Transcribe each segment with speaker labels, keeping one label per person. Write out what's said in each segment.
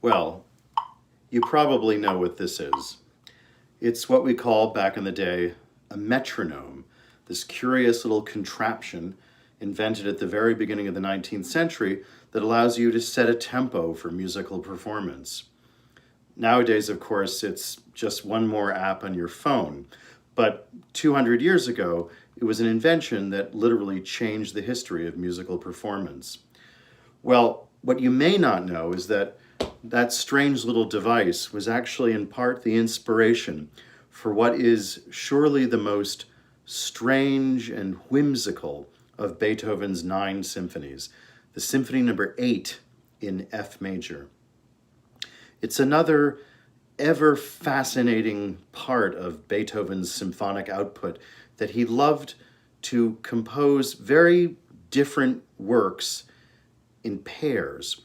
Speaker 1: Well, you probably know what this is. It's what we called back in the day a metronome, this curious little contraption invented at the very beginning of the 19th century that allows you to set a tempo for musical performance. Nowadays, of course, it's just one more app on your phone. But 200 years ago, it was an invention that literally changed the history of musical performance. Well, what you may not know is that that strange little device was actually in part the inspiration for what is surely the most strange and whimsical of Beethoven's 9 symphonies, the Symphony No. 8 in F major. It's another ever fascinating part of Beethoven's symphonic output that he loved to compose very different works in pairs.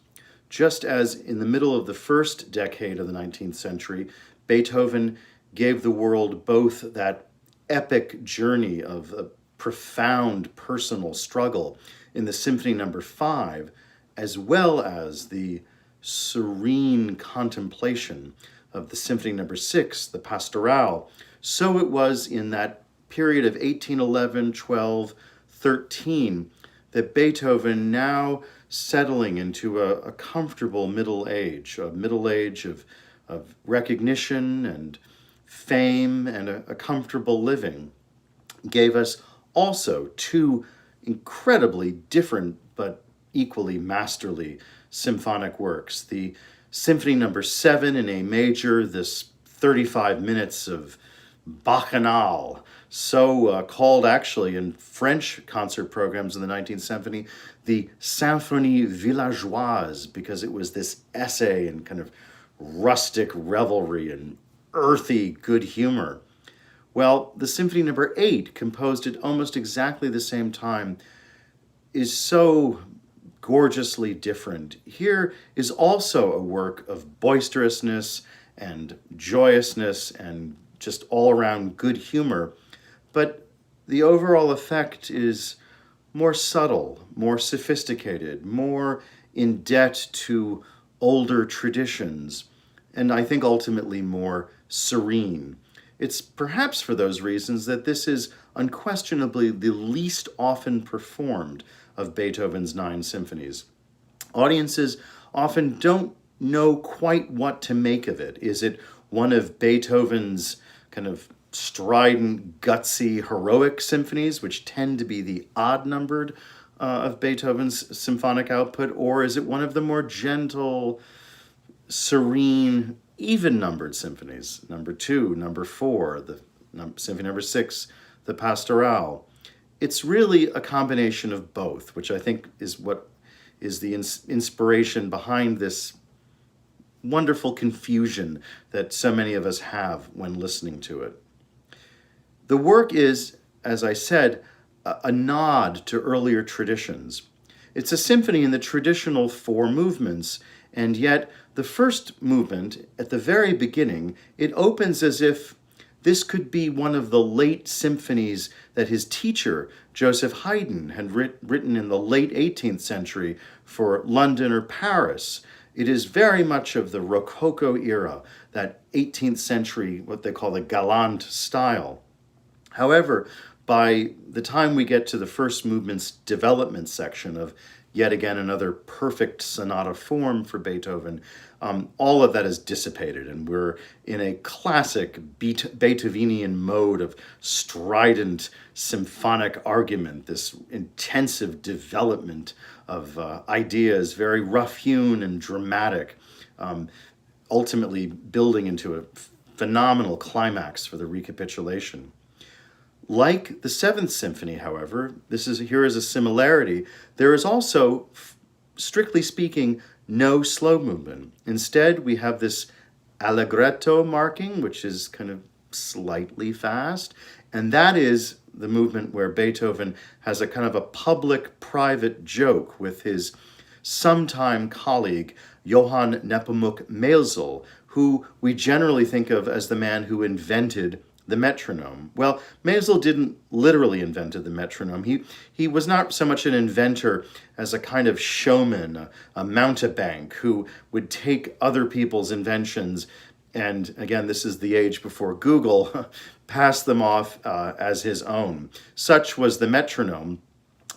Speaker 1: Just as in the middle of the first decade of the 19th century, Beethoven gave the world both that epic journey of a profound personal struggle in the Symphony No. 5, as well as the serene contemplation of the Symphony No. 6, the Pastoral. So it was in that period of 1811, 12, 13, that Beethoven, now settling into a comfortable middle age of recognition and fame and a comfortable living, gave us also two incredibly different but equally masterly symphonic works. The Symphony No. 7 in A major, this 35 minutes of bacchanal, so called actually in French concert programs in the 19th symphony, the Symphonie Villageoise, because it was this essay in kind of rustic revelry and earthy good humor. Well, the Symphony No. 8, composed at almost exactly the same time, is so gorgeously different. Here is also a work of boisterousness and joyousness and just all-around good humor, but the overall effect is more subtle, more sophisticated, more in debt to older traditions, and I think ultimately more serene. It's perhaps for those reasons that this is unquestionably the least often performed of Beethoven's 9 symphonies. Audiences often don't know quite what to make of it. Is it one of Beethoven's kind of strident, gutsy, heroic symphonies, which tend to be the odd-numbered of Beethoven's symphonic output, or is it one of the more gentle, serene, even-numbered symphonies? Number 2, number 4, the Symphony No. 6, the Pastoral. It's really a combination of both, which I think is what is the inspiration behind this wonderful confusion that so many of us have when listening to it. The work is, as I said, a nod to earlier traditions. It's a symphony in the traditional 4 movements, and yet the first movement, at the very beginning, it opens as if this could be one of the late symphonies that his teacher, Joseph Haydn, had written in the late 18th century for London or Paris. It is very much of the Rococo era, that 18th century, what they call the galant style. However, by the time we get to the first movement's development section of yet again another perfect sonata form for Beethoven, all of that is dissipated, and we're in a classic Beethovenian mode of strident symphonic argument, this intensive development of ideas, very rough-hewn and dramatic, ultimately building into a phenomenal climax for the recapitulation. Like the 7th Symphony, however, here is a similarity. There is also, strictly speaking, no slow movement. Instead, we have this allegretto marking, which is kind of slightly fast, and that is the movement where Beethoven has a kind of a public-private joke with his sometime colleague, Johann Nepomuk Maelzel, who we generally think of as the man who invented the metronome. Well, Maisel didn't literally invent the metronome. He was not so much an inventor as a kind of showman, a mountebank who would take other people's inventions and, again, this is the age before Google, pass them off as his own. Such was the metronome,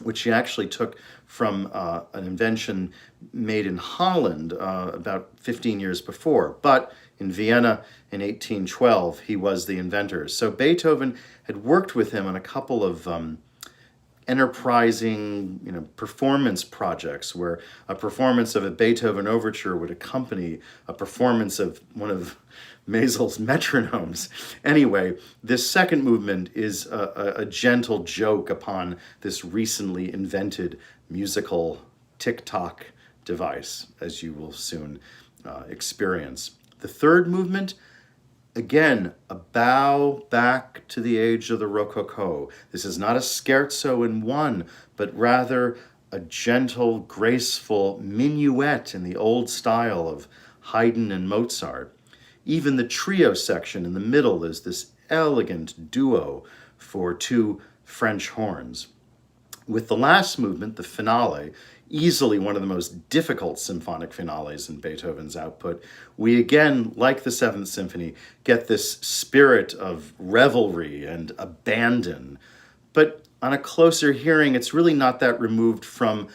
Speaker 1: which he actually took from an invention made in Holland about 15 years before. But in Vienna in 1812, he was the inventor. So Beethoven had worked with him on a couple of enterprising, performance projects where a performance of a Beethoven overture would accompany a performance of one of Maisel's metronomes. Anyway, this second movement is a gentle joke upon this recently invented musical tick-tock device, as you will soon experience. The third movement, again, a bow back to the age of the Rococo. This is not a scherzo in one, but rather a gentle, graceful minuet in the old style of Haydn and Mozart. Even the trio section in the middle is this elegant duo for two French horns. With the last movement, the finale, easily one of the most difficult symphonic finales in Beethoven's output, we again, like the Seventh Symphony, get this spirit of revelry and abandon. But on a closer hearing, it's really not that removed from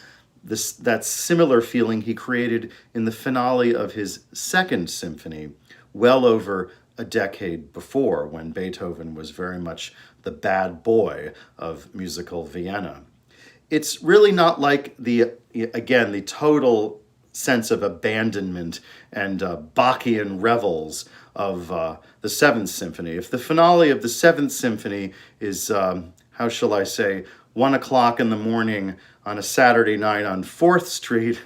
Speaker 1: that similar feeling he created in the finale of his Second Symphony, well over a decade before, when Beethoven was very much the bad boy of musical Vienna. It's really not like the total sense of abandonment and Bachian revels of the Seventh Symphony. If the finale of the Seventh Symphony is, 1 o'clock in the morning on a Saturday night on 4th Street,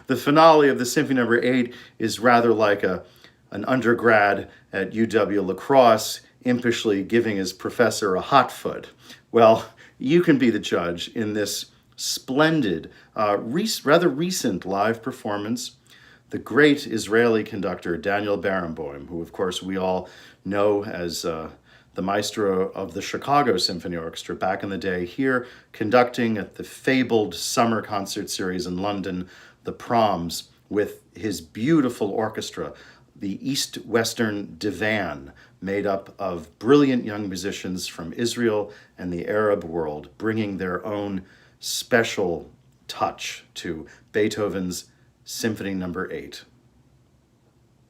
Speaker 1: the finale of the Symphony No. 8 is rather like an undergrad at UW La Crosse impishly giving his professor a hot foot. Well, you can be the judge in this splendid, rather recent live performance. The great Israeli conductor Daniel Barenboim, who of course we all know as the maestro of the Chicago Symphony Orchestra back in the day, here conducting at the fabled summer concert series in London, the Proms, with his beautiful orchestra, the East Western Divan, made up of brilliant young musicians from Israel and the Arab world, bringing their own special touch to Beethoven's Symphony No. 8.